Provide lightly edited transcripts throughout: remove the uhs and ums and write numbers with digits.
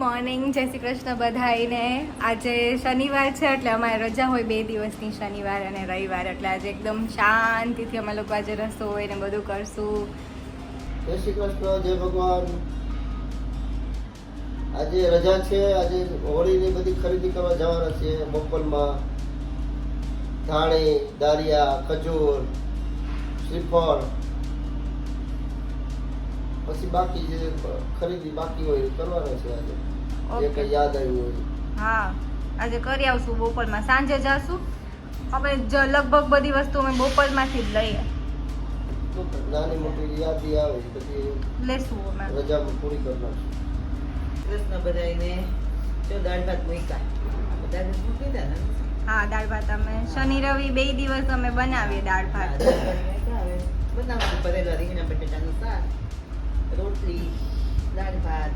Morning, જય શ્રી કૃષ્ણ બધાઈને. આજે શનિવાર છે એટલે અમારે રજા હોય 2 દિવસની, શનિવાર અને રવિવાર. એટલે આજે એકદમ શાંતિથી અમે લોકો આજે રસોઈ ને બધું કરશું. જય શ્રી કૃષ્ણ, જય ભગવાન. આજે રજા છે. આજે હોળીની બધી ખરીદી કરવા જવાના છે બોપલમાં. ધાણી, દારિયા, ખજૂર, શ્રીફળ, પછી બાકી જે ખરીદી બાકી હોય એ કરવાના છે આજે. જે કઈ યાદ આવ્યું હોય. હા, આજે કરી આવશું બોપલમાં. સાંજે જાશું. અમે લગભગ બધી વસ્તુ અમે બોપલમાંથી જ લઈએ. નાની મોટી યાદી આવે બધી લેશું અમે રજામાં પૂરી કરી નાખશું. કૃષ્ણ બધાઈને જો દાળ ભાત મૂક્યા. દાળ ભાત મૂકી દે ને. હા, દાળ ભાત અમે શનિ રવિ 2 દિવસ અમે બનાવીએ દાળ ભાત. બનાવવાનું ભરેલા રીંગણા બટેટાનું શાક, રોટલી, દાળ ભાત.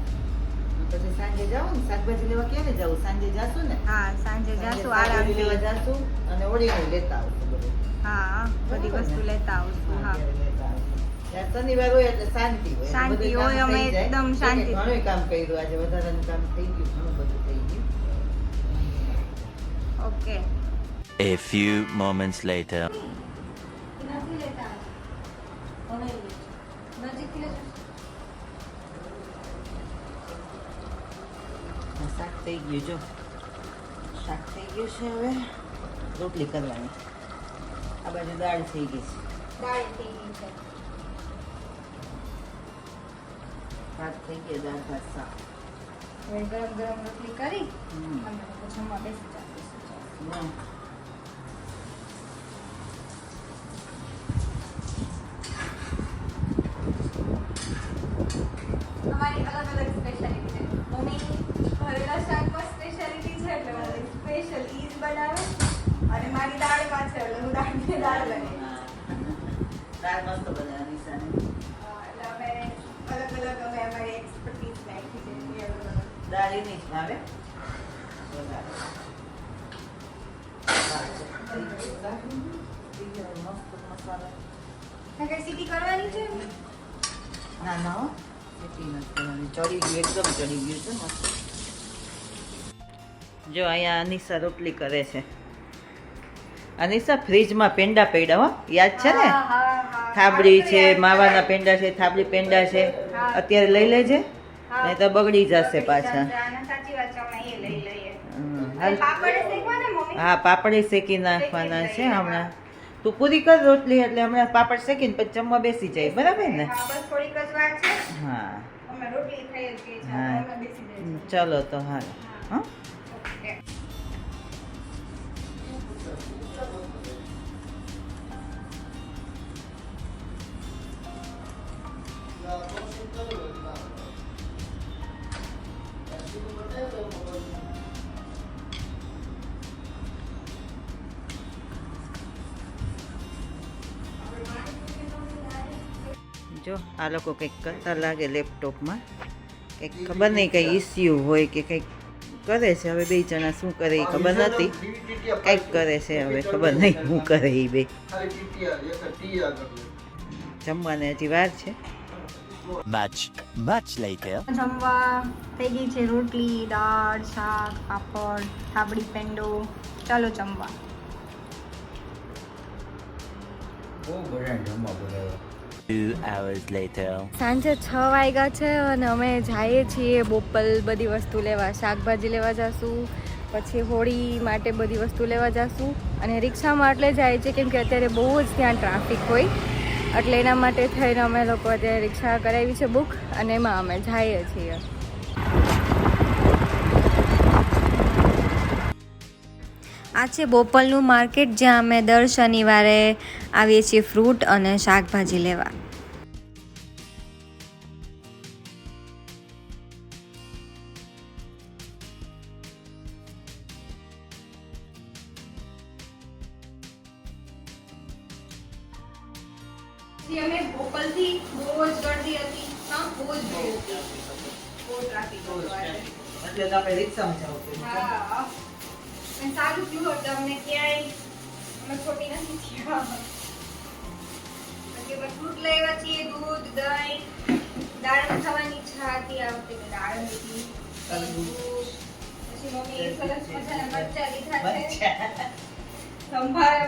પછી સાંજે જાઉં ને શાકભાજી લેવા ક્યારે જાઉં? સાંજે જાશું ને. હા, સાંજે જાશું શાકભાજી આરામથી. લેવા જાશું અને ઓળીનું લેતા આવશું બધું. હા, બધી વસ્તુ લેતા આવશું. હા, ત્યારે લેતા આવશું. ત્યાં શનિવાર હોય એટલે શાંતિ હોય. શાંતિ બધું કામ હોય, અમે થઈ જાય. એકદમ શાંતિ. ઘણું કામ કર્યું આજે, વધારાનું કામ થઈ ગયું, ઘણું બધું થઈ ગયું. Okay. A few moments later. શાક થઈ ગયું, જો શાક થઈ ગયું છે. હવે રોટલી કરવાની. આ બાજુ દાળ થઈ ગઈ છે, ભાત થઈ ગયા, દાળ ભાત શાક. હવે ગરમ ગરમ રોટલી કરી હમ. અને પછી જમવા બેસી જઈશું. હા. અમારી અલગ અલગ સ્પેશિયાલિટી છે. મમ્મી ભરેલા શાકમાં સ્પેશિયાલિટી છે એટલે મારી સ્પેશિયલ ઈજ બનાવે, અને મારી દાળમાં છે એટલે હું દાળ બનાવી. દાળ મસ્ત બને નિશાને. એટલે અમે અલગ અલગ અમારી એક્સપર્ટીઝ નાખી છે. દાળ એની જ ભાવે. વધારે. દાળ છે. થઈ ગયું શાક. થઈ ગયું મસ્ત મસાલા. કઈ સીટી કરવાની છે? ના ના હો. એટલી નથી કરવાની. ચડી ગયું, એકદમ ચડી ગયું છે મસ્ત. જો અહીંયા અનિશા રોટલી કરે છે. અનિશા ફ્રીજમાં પેંડા પડ્યા હો, યાદ છે ને? હા, હા, હા. થાબડી છે, માવાના પેંડા છે, થાબડી પેંડા છે. હા. અત્યારે લઈ લેજે, હા. નહીં તો બગડી જશે પાછા. સાચી વાત છે, અમે એ લઈ લઈએ. હાલ. પાપડ શેકવાના મમ્મી? હા, પાપડી શેકી નાખવાના છે હમણાં. તું પૂરી કર રોટલી એટલે હમણાં પાપડ શેકીને પછી જમવા બેસી જાય, બરાબર ને? હા, બસ થોડીક જ વાર છે. હા અમે રોટલી ખાઈ જ ગઈ છે. હા. અમે બેસી જઈશું. ચલો તો હાલ. હા. ઓકે. જો આ લોકો કંઈક કરતા લાગે લેપટોપમાં. કંઈક ખબર નહીં, કંઈ ઇસ્યુ હોય કે કંઈક કરે છે. હવે બે જણા શું કરે એ ખબર નથી. કંઈક કરે છે, હવે ખબર નહીં શું કરે એ બે. જમવાને હજી વાર છે. Much later. જમવા થઈ ગઈ છે રોટલી, દાળ, શાક, પાપડ, થાબડી પેંડો. ચાલો જમવા. બહુ બધા જમવા બધા. 2 hours later. સાંજે 6 વાગ્યા છે અને અમે જઈએ છીએ બોપલ બધી વસ્તુ લેવા. શાકભાજી લેવા જાશું, પછી હોળી માટે બધી વસ્તુ લેવા જાશું. અને રિક્ષામાં એટલે જાય છે કેમ કે અત્યારે બહુ જ ત્યાં ટ્રાફિક હોય, એટલે એના માટે થઈને અમે લોકો અત્યારે રિક્ષા કરાવી છે બુક, અને એમાં અમે જઈએ છીએ. આ છે બોપલનું માર્કેટ, જ્યાં અમે દર શનિવારે આવીએ છીએ ફ્રૂટ અને શાકભાજી લેવા. અમે બોપલથી બહુ જ ગળદી હતી. હા, બહુ જ ભીડ હતી. બહુ ટ્રાફિક હતો આજે. એટલે તો આપણે રિક્ષામાં જવું પડ્યું. હા, અને સારું થયું હતું અમને ક્યાંય અમે ખોટી નથી થયા. કે ફ્રૂટ લેવા છીએ, દૂધ, દહીં, દાળ ખાવાની ઈચ્છા હતી આ વખતે, દાળ હતી. પછી મમ્મીએ સરસ મજાના મરચાં લીધા છે. મરચાં. સંભાર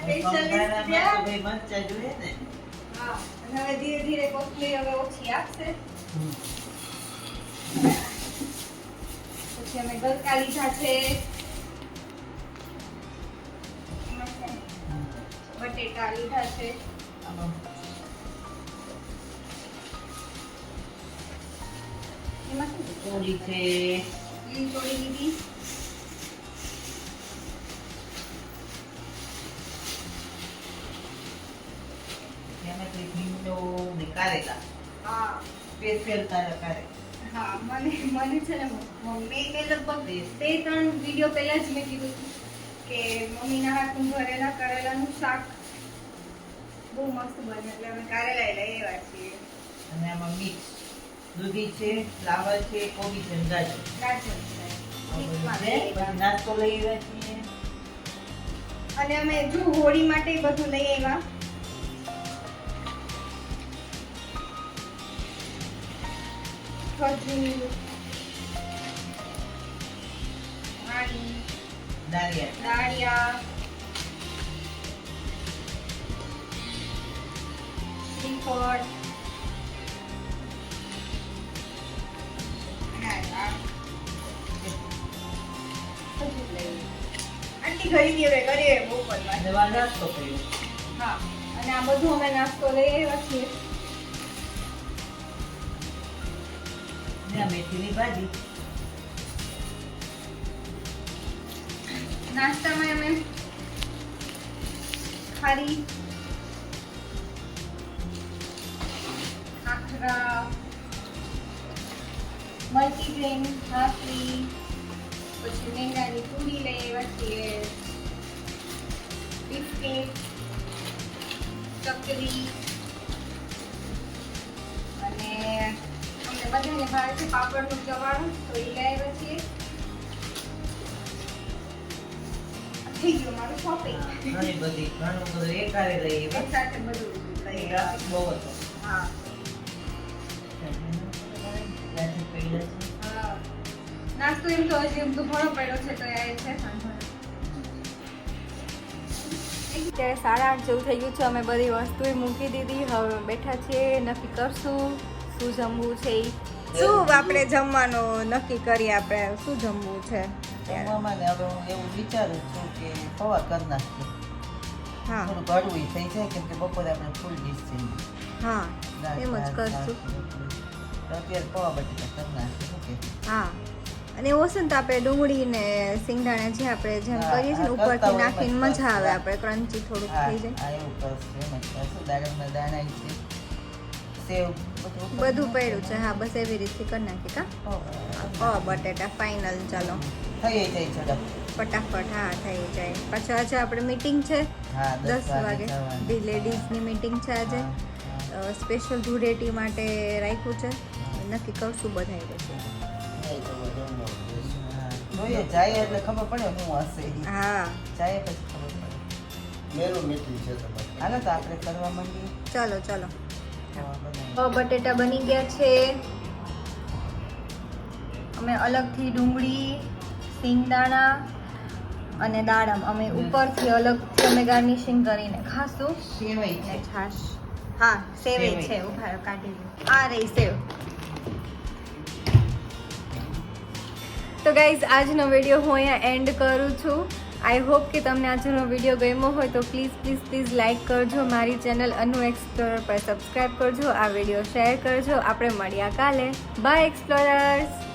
સ્પેશિયલિસ્ટ સંભારામાં તો ભાઈ મરચાં જોઈએ ને. હા, અને હવે ધીરે ધીરે કોથમીર હવે ઓછી આપશે. પછી અમે ગલકા લીધા છે. બટેટા લીધા છે. આમાં એમાં શું છે? થોડી છે. લીલી ચોળી લીધી. એમાંથી ભીંડો ને કારેલા. હા સ્પેશિયલ તારા કારેલા. હા, મને છે ને મેં લગભગ 2-3 વિડીયો પહેલા જ મેં કીધું હતું કે મમ્મીના હાથનું ભરેલા કરેલાનું શાક બહુ મસ્ત બને, એટલે અમે કારેલા લઈ આવ્યા છીએ. અને આમાં મિક્સ દૂધી છે, ફ્લાવર છે, કોબી છે, અને ગાજર. ગાજર છે. મિક્સમાં લઈ પછી આવ્યા. નાસ્તો લઈ આવ્યા છીએ. અને અમે જો હોળી માટે બધું લઈ આવ્યા. ખજૂર, આણી, દાળિયા. દાળિયા, શ્રીફળ, ખજૂર લઈ આટલી ખરીદી હવે કરીએ બપોરમાં. અને વા નાસ્તો કર્યો. હા, અને આ બધું અમે નાસ્તો લઈ આવ્યા છીએ. ને આ મેથીની ભાજી. નાસ્તામાં અમે ખારી, ખાખરા, મલ્ટીગ્રેન ભાખરી, પછી મેંદાની પૂરી લઈ આવ્યા છીએ, બિસ્કિટ, ચકરી, અને અમને બધાને ભાવે છે પાપડનું ચવાણું, તો એ લઈ આવ્યા છીએ. થઈ ગયું મારું શોપિંગ. ઘણી બધી ઘણું બધું એકારે લઈ એક આવ્યા. સાથે બધું લઈ આવ્યા. ટ્રાફિક બહુ હતો. હા ત્યાંથી પડ્યા છે. હા. નાસ્તો એમ તો હજી એમ તો ઘણો પડ્યો છે, તો એ છે અત્યારે 8:30 જેવું થઈ ગયું છે. અમે બધી વસ્તુ મૂકી દીધી. હવે અમે બેઠા છીએ, નક્કી કરશું શું જમવું છે ઈ. શું આપણે જમવાનું નક્કી કરીએ? આપણે શું જમવું છે જમવામાં ને હવે હું એવું વિચારું છું કે પૌવા કરી નાખીએ. હા થોડું કડવું થઈ જાય કેમ કે બપોરે આપણે ફૂલ ડીશ છે. હા એમ જ કરશું. અત્યારે પૌવા બટેટા કરી નાખીએ. શું કે હા, અને એવું હશે ને તો આપણે ડુંગળી ને સિંગદાણા જે આપણે જેમ હા, કરીએ છીએ ને હા, ઉપરથી કરતા હોય નાખીને એમ જ મજા આવે, કરશું. આપણે ક્રન્ચી થોડુંક હા થઈ જાય. હા એવું કરશું. એમ જ કરશું. દાડમના દાણા છે, સેવ બધું પડ્યું છે. હા, બસ એવી રીતે કરી નાખી કા. પૌવા બટેટા ફાઇનલ. ચાલો થઈ જાય ઝડપ. ફટાફટ. હા, થઈ જાય. પાછું આજે આપણે મીટિંગ છે હા 10 વાગે. જવાનું. લેડીઝની મીટિંગ છે આજે. સ્પેશિયલ ધૂળેટી માટે રાખ્યું છે. નક્કી કરશું બધાય પછી. જોઈએ જાય એટલે ખબર પડે હું હશે. હા જાય પછી ખબર પડે. મેરું મીઠી છે તમારે. હાલો તો આપણે કરવા માંડીએ. ચાલો ચાલો. પૌવા બનાવીએ. પૌવા બટેટા બની ગયા છે. અમે અલગથી ડુંગળી, સિંગદાણા અને દાડમ અમે ઉપરથી અલગથી અમે ગાર્નિશિંગ કરીને ખાશું. સેવાઈ છે. અને છાશ. હા, સેવે સેવઈ. છે. ઉભા રહો, કાઢી લો. આ રહી સેવ. તો ગાઈઝ, આજનો વિડીયો હું અહીંયા એન્ડ કરું છું. આઈ હોપ કે તમને આજનો વિડીયો ગમ્યો હોય તો પ્લીઝ લાઈક કરજો. મારી ચેનલ અનુ એક્સપ્લોરર પર સબસ્ક્રાઈબ કરજો. આ વિડીયો શેર કરજો. આપણે મળ્યા કાલે. બાય એક્સપ્લોરર્સ.